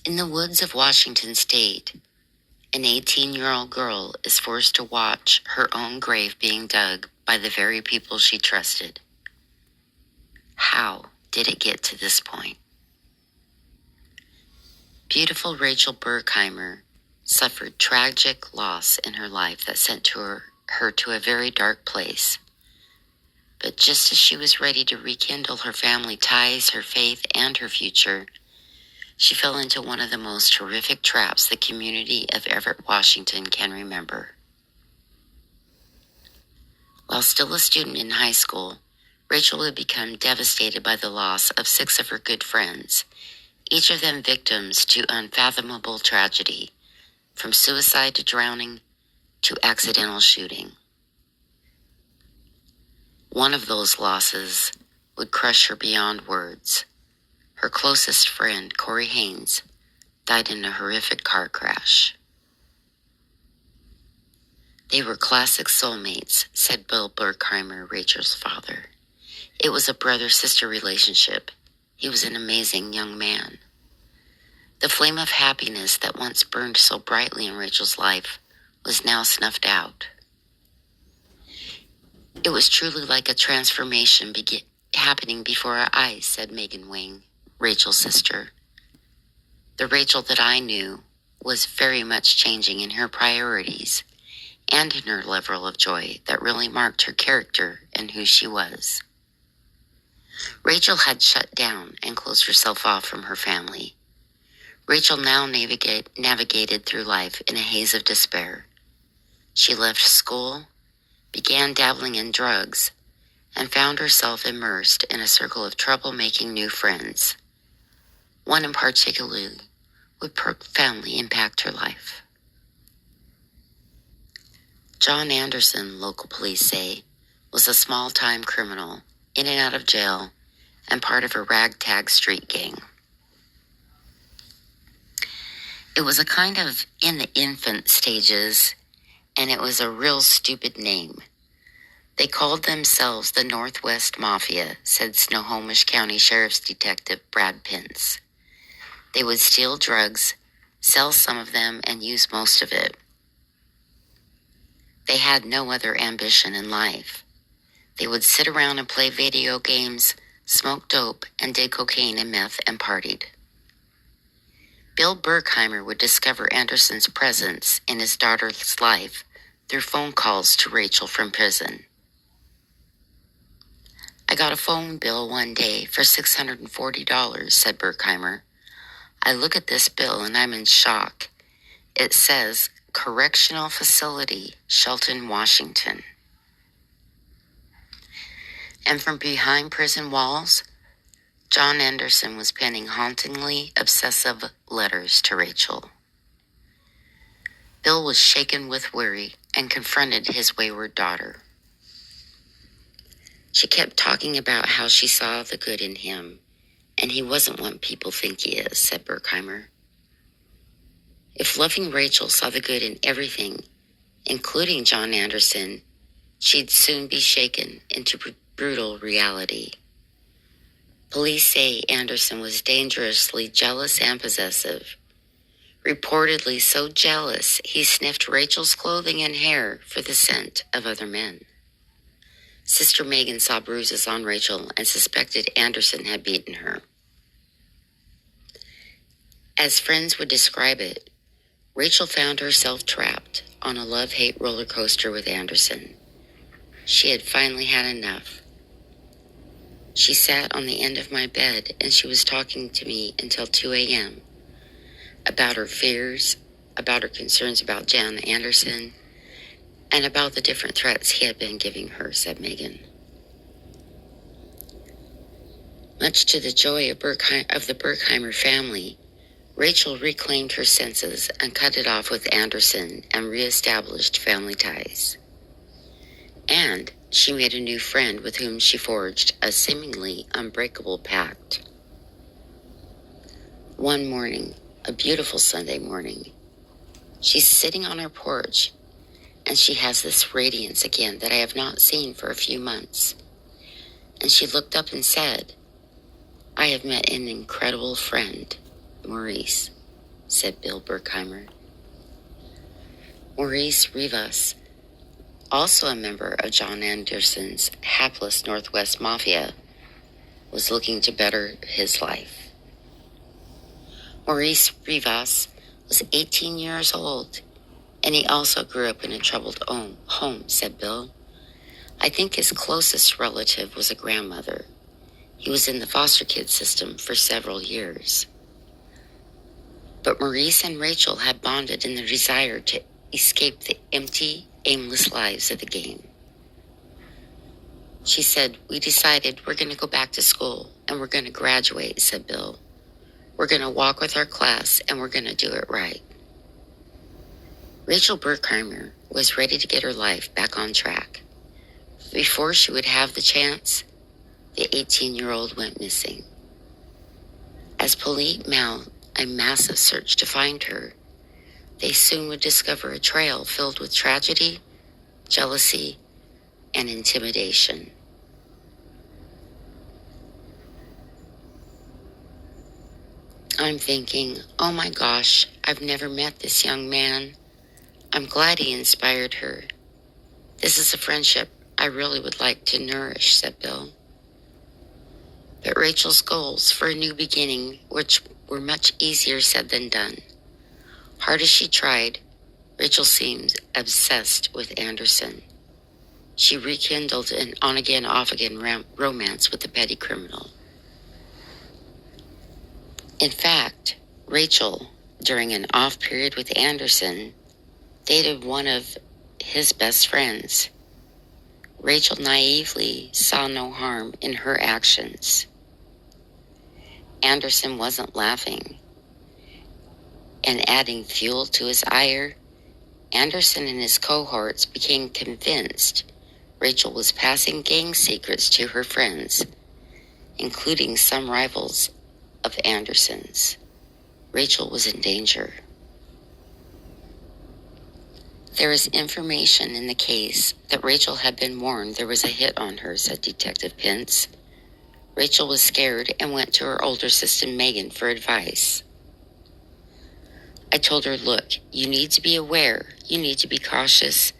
In the woods of Washington State, an 18-year-old girl is forced to watch her own grave being dug by the very people she trusted. How did it get to this point? Beautiful Rachel Burkheimer suffered tragic loss in her life that sent her to a very dark place. But just as she was ready to rekindle her family ties, her faith, and her future, she fell into one of the most horrific traps the community of Everett, Washington can remember. While still a student in high school, Rachel would become devastated by the loss of 6 of her good friends, each of them victims to unfathomable tragedy, from suicide to drowning to accidental shooting. One of those losses would crush her beyond words. Her closest friend, Corey Haynes, died in a horrific car crash. They were classic soulmates, said Bill Burkheimer, Rachel's father. It was a brother-sister relationship. He was an amazing young man. The flame of happiness that once burned so brightly in Rachel's life was now snuffed out. It was truly like a transformation happening before our eyes, said Megan Wing, Rachel's sister. The Rachel that I knew was very much changing in her priorities and in her level of joy that really marked her character and who she was. Rachel had shut down and closed herself off from her family. Rachel now navigated through life in a haze of despair. She left school, began dabbling in drugs, and found herself immersed in a circle of troublemaking new friends. One in particular would profoundly impact her life. John Anderson, local police say, was a small-time criminal, in and out of jail, and part of a ragtag street gang. It was a kind of in the infant stages, and it was a real stupid name. They called themselves the Northwest Mafia, said Snohomish County Sheriff's Detective Brad Pence. They would steal drugs, sell some of them, and use most of it. They had no other ambition in life. They would sit around and play video games, smoke dope, and did cocaine and meth and partied. Bill Burkheimer would discover Anderson's presence in his daughter's life through phone calls to Rachel from prison. I got a phone bill one day for $640, said Burkheimer. I look at this bill and I'm in shock. It says, Correctional Facility, Shelton, Washington. And from behind prison walls, John Anderson was penning hauntingly obsessive letters to Rachel. Bill was shaken with worry and confronted his wayward daughter. She kept talking about how she saw the good in him, and he wasn't what people think he is, said Burkheimer. If loving Rachel saw the good in everything, including John Anderson, she'd soon be shaken into brutal reality. Police say Anderson was dangerously jealous and possessive. Reportedly so jealous, he sniffed Rachel's clothing and hair for the scent of other men. Sister Megan saw bruises on Rachel and suspected Anderson had beaten her. As friends would describe it, Rachel found herself trapped on a love-hate roller coaster with Anderson. She had finally had enough. She sat on the end of my bed and she was talking to me until 2 a.m. about her fears, about her concerns about John Anderson, and about the different threats he had been giving her, said Megan. Much to the joy of the Burkheimer family, Rachel reclaimed her senses and cut it off with Anderson and reestablished family ties. And she made a new friend with whom she forged a seemingly unbreakable pact. One morning, a beautiful Sunday morning, she's sitting on her porch and she has this radiance again that I have not seen for a few months. And she looked up and said, I have met an incredible friend, Maurice. said Bill Burkheimer. Maurice Rivas, also a member of John Anderson's hapless Northwest Mafia, was looking to better his life. Maurice Rivas was 18 years old, and he also grew up in a troubled home, said Bill. I think his closest relative was a grandmother. He was in the foster kid system for several years. But Maurice and Rachel had bonded in the desire to escape the empty, aimless lives of the game. She said, we decided we're going to go back to school and we're going to graduate, said Bill. We're going to walk with our class and we're going to do it right. Rachel Burkheimer was ready to get her life back on track. Before she would have the chance, the 18-year-old went missing. As police mount a massive search to find her, they soon would discover a trail filled with tragedy, jealousy, and intimidation. I'm thinking, oh my gosh, I've never met this young man. I'm glad he inspired her. This is a friendship I really would like to nourish, said Bill. But Rachel's goals for a new beginning, which were much easier said than done. Hard as she tried, Rachel seemed obsessed with Anderson. She rekindled an on-again, off-again romance with the petty criminal. In fact, Rachel, during an off period with Anderson, dated one of his best friends. Rachel naively saw no harm in her actions. Anderson wasn't laughing. And adding fuel to his ire, Anderson and his cohorts became convinced Rachel was passing gang secrets to her friends, including some rivals of Anderson's. Rachel was in danger. There is information in the case that Rachel had been warned there was a hit on her, said Detective Pence. Rachel was scared and went to her older sister Megan for advice. I told her, look, you need to be aware. You need to be cautious.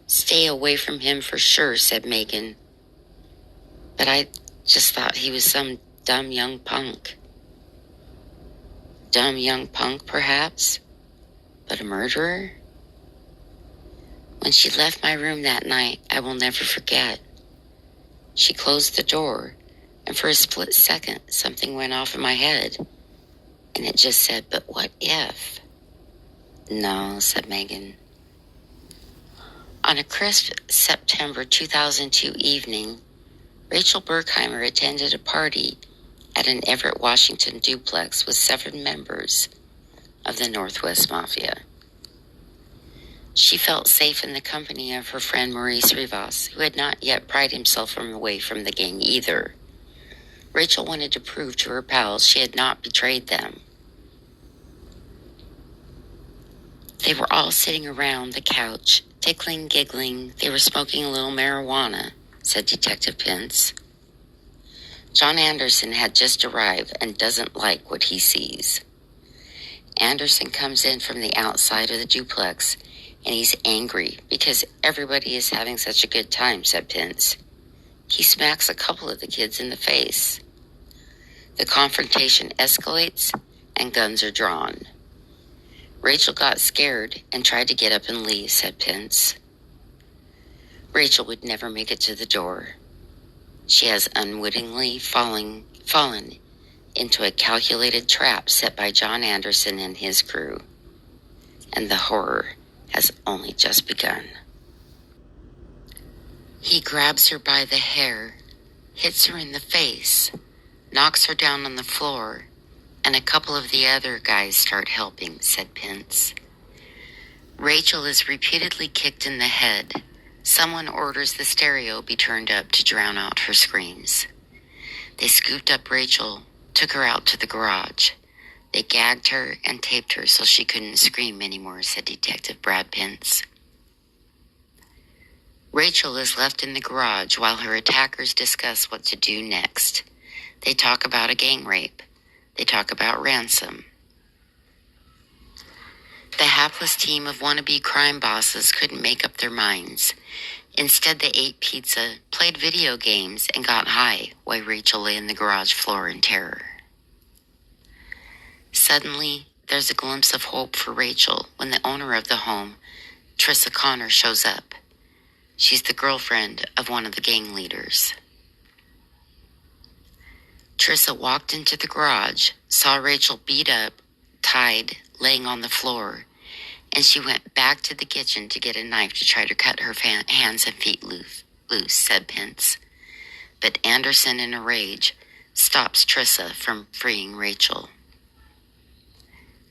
Stay away from him for sure, said Megan. But I just thought he was some dumb young punk. Dumb young punk, perhaps, but a murderer? When she left my room that night, I will never forget. She closed the door, and for a split second, something went off in my head, and it just said, but what if? No, said Megan. On a crisp September 2002 evening, Rachel Burkheimer attended a party at an Everett, Washington duplex with 7 members of the Northwest Mafia. She felt safe in the company of her friend Maurice Rivas, who had not yet pried himself away from the gang either. Rachel wanted to prove to her pals she had not betrayed them. They were all sitting around the couch, tickling, giggling. They were smoking a little marijuana, said Detective Pence. John Anderson had just arrived and doesn't like what he sees. Anderson comes in from the outside of the duplex, and he's angry because everybody is having such a good time, said Pence. He smacks a couple of the kids in the face. The confrontation escalates, and guns are drawn. Rachel got scared and tried to get up and leave, said Pence. Rachel would never make it to the door. She has unwittingly fallen into a calculated trap set by John Anderson and his crew. And the horror has only just begun. He grabs her by the hair, hits her in the face, knocks her down on the floor, and a couple of the other guys start helping, said Pence. Rachel is repeatedly kicked in the head. Someone orders the stereo be turned up to drown out her screams. They scooped up Rachel, took her out to the garage. They gagged her and taped her so she couldn't scream anymore, said Detective Brad Pence. Rachel is left in the garage while her attackers discuss what to do next. They talk about a gang rape. They talk about ransom. The hapless team of wannabe crime bosses couldn't make up their minds. Instead, they ate pizza, played video games, and got high while Rachel lay in the garage floor in terror. Suddenly, there's a glimpse of hope for Rachel when the owner of the home, Trissa Connor, shows up. She's the girlfriend of one of the gang leaders. Trissa walked into the garage, saw Rachel beat up, tied, laying on the floor, and she went back to the kitchen to get a knife to try to cut her hands and feet loose, said Pence. But Anderson, in a rage, stops Trissa from freeing Rachel.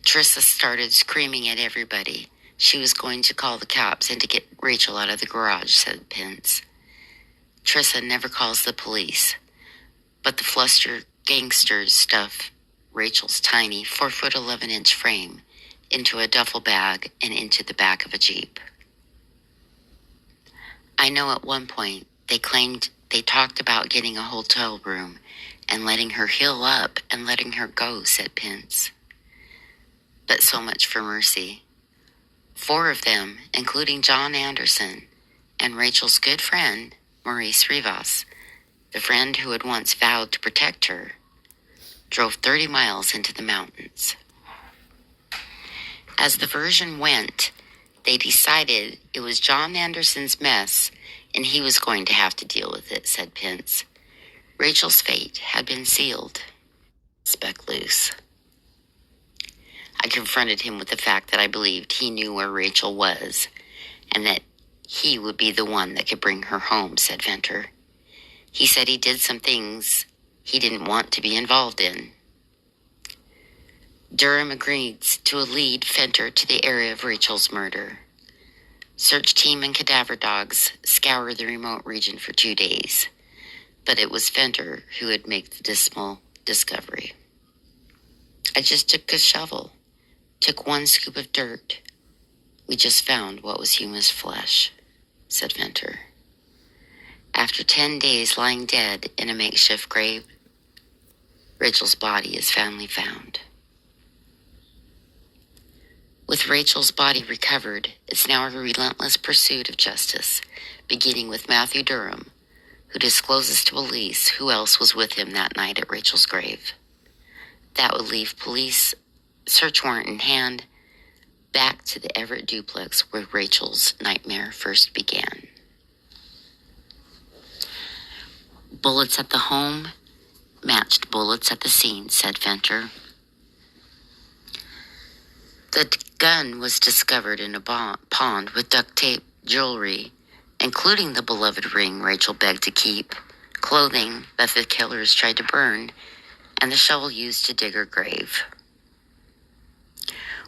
Trissa started screaming at everybody. She was going to call the cops and to get Rachel out of the garage, said Pence. Trissa never calls the police, but the flustered gangsters stuff Rachel's tiny 4'11" frame into a duffel bag and into the back of a Jeep. I know at one point they claimed they talked about getting a hotel room and letting her heal up and letting her go, said Pence. But so much for mercy. 4 of them, including John Anderson and Rachel's good friend, Maurice Rivas, the friend who had once vowed to protect her, drove 30 miles into the mountains. As the version went, they decided it was John Anderson's mess and he was going to have to deal with it, said Pence. Rachel's fate had been sealed. Speck loose. I confronted him with the fact that I believed he knew where Rachel was and that he would be the one that could bring her home, said Venter. He said he did some things he didn't want to be involved in. Durham agreed to lead Venter to the area of Rachel's murder. Search team and cadaver dogs scoured the remote region for 2 days, but it was Venter who would make the dismal discovery. I just took a shovel, took 1 scoop of dirt. We just found what was human flesh, said Venter. After 10 days lying dead in a makeshift grave, Rachel's body is finally found. With Rachel's body recovered, it's now a relentless pursuit of justice, beginning with Matthew Durham, who discloses to police who else was with him that night at Rachel's grave. That would leave police, search warrant in hand, back to the Everett duplex where Rachel's nightmare first began. Bullets at the home matched bullets at the scene, said Venter. The gun was discovered in a pond with duct tape, jewelry, including the beloved ring Rachel begged to keep, clothing that the killers tried to burn, and the shovel used to dig her grave.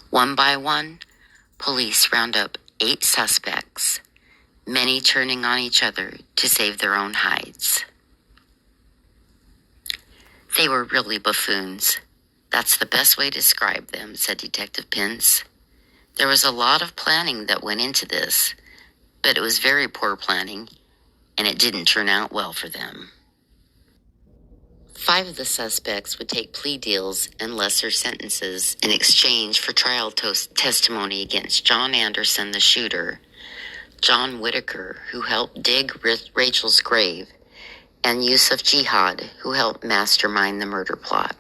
One by one, police round up 8 suspects, many turning on each other to save their own hides. They were really buffoons. That's the best way to describe them, said Detective Pence. There was a lot of planning that went into this, but it was very poor planning, and it didn't turn out well for them. 5 of the suspects would take plea deals and lesser sentences in exchange for trial testimony against John Anderson, the shooter, John Whitaker, who helped dig Rachel's grave, and Yusuf Jihad, who helped mastermind the murder plot.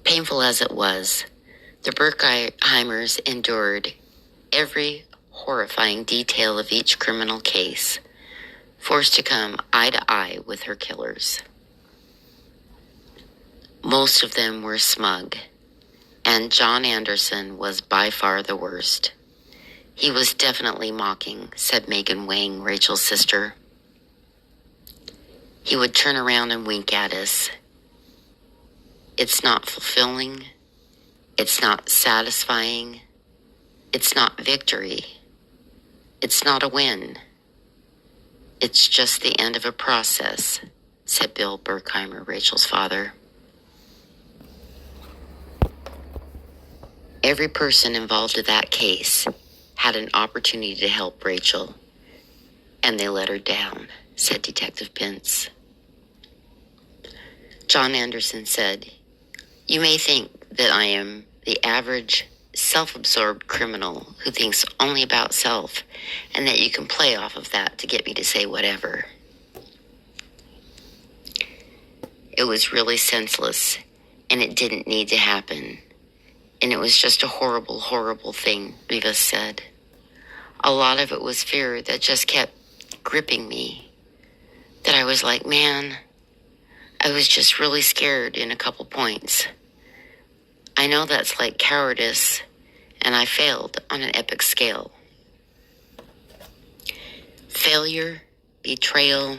Painful as it was, the Burkheimers endured every horrifying detail of each criminal case, forced to come eye to eye with her killers. Most of them were smug, and John Anderson was by far the worst. He was definitely mocking, said Megan Wang, Rachel's sister. He would turn around and wink at us. It's not fulfilling. It's not satisfying. It's not victory. It's not a win. It's just the end of a process, said Bill Burkheimer, Rachel's father. Every person involved in that case had an opportunity to help Rachel, and they let her down, said Detective Pence. John Anderson said, "You may think that I am the average self-absorbed criminal who thinks only about self, and that you can play off of that to get me to say whatever. It was really senseless, and it didn't need to happen. And it was just a horrible, horrible thing, Rivas said. A lot of it was fear that just kept gripping me. That I was like, man, I was just really scared in a couple points. I know that's like cowardice, and I failed on an epic scale. Failure, betrayal,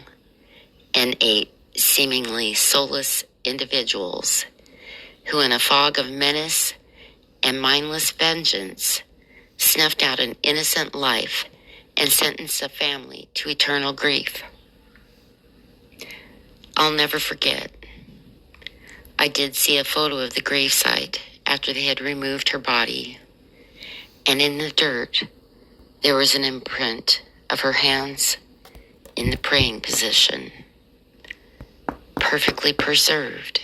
and a seemingly soulless individuals who, in a fog of menace and mindless vengeance, snuffed out an innocent life and sentenced a family to eternal grief. I'll never forget. I did see a photo of the gravesite after they had removed her body, and in the dirt there was an imprint of her hands in the praying position, perfectly preserved,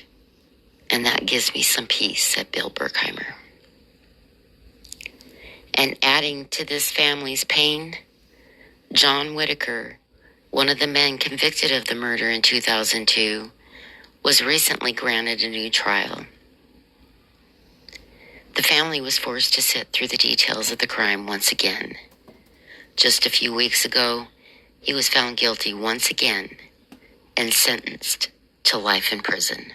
and that gives me some peace, said Bill Burkheimer. And adding to this family's pain, John Whitaker, one of the men convicted of the murder in 2002, was recently granted a new trial. The family was forced to sit through the details of the crime once again. Just a few weeks ago, he was found guilty once again and sentenced to life in prison.